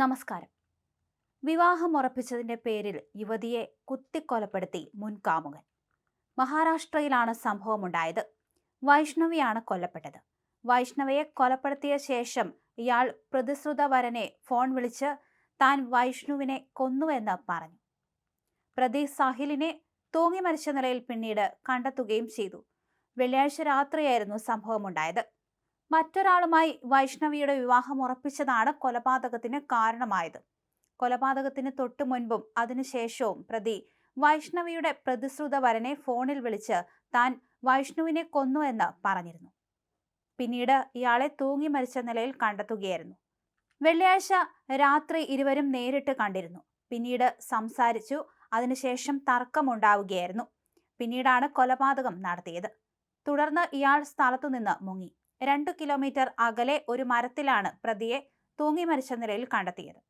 നമസ്കാരം. വിവാഹം ഉറപ്പിച്ചതിന്റെ പേരിൽ യുവതിയെ കുത്തിക്കൊലപ്പെടുത്തി മുൻകാമുകൻ. മഹാരാഷ്ട്രയിലാണ് സംഭവമുണ്ടായത്. വൈഷ്ണവിയാണ് കൊല്ലപ്പെട്ടത്. വൈഷ്ണവയെ കൊലപ്പെടുത്തിയ ശേഷം ഇയാൾ പ്രതിശ്രുത വരനെ ഫോൺ വിളിച്ച് താൻ വൈഷ്ണുവിനെ കൊന്നുവെന്ന് പറഞ്ഞു. പ്രതി സാഹിലിനെ തൂങ്ങി മരിച്ച നിലയിൽ പിന്നീട് കണ്ടെത്തുകയും ചെയ്തു. വെള്ളിയാഴ്ച രാത്രിയായിരുന്നു സംഭവമുണ്ടായത്. മറ്റൊരാളുമായി വൈഷ്ണവിയുടെ വിവാഹം ഉറപ്പിച്ചതാണ് കൊലപാതകത്തിന് കാരണമായത്. കൊലപാതകത്തിന് തൊട്ടു മുൻപും അതിനുശേഷവും പ്രതി വൈഷ്ണവിയുടെ പ്രതിശ്രുത വരനെ ഫോണിൽ വിളിച്ച് താൻ വൈഷ്ണുവിനെ കൊന്നു എന്ന് പറഞ്ഞിരുന്നു. പിന്നീട് ഇയാളെ തൂങ്ങി മരിച്ച നിലയിൽ കണ്ടെത്തുകയായിരുന്നു. വെള്ളിയാഴ്ച രാത്രി ഇരുവരും നേരിട്ട് കണ്ടിരുന്നു. പിന്നീട് സംസാരിച്ചു. അതിനുശേഷം തർക്കമുണ്ടാവുകയായിരുന്നു. പിന്നീടാണ് കൊലപാതകം നടത്തിയത്. തുടർന്ന് ഇയാൾ സ്ഥലത്തുനിന്ന് മുങ്ങി. 2 കിലോമീറ്റർ അകലെ ഒരു മരത്തിലാണ് പ്രതിയെ തൂങ്ങി മരിച്ച നിലയിൽ കണ്ടെത്തിയത്.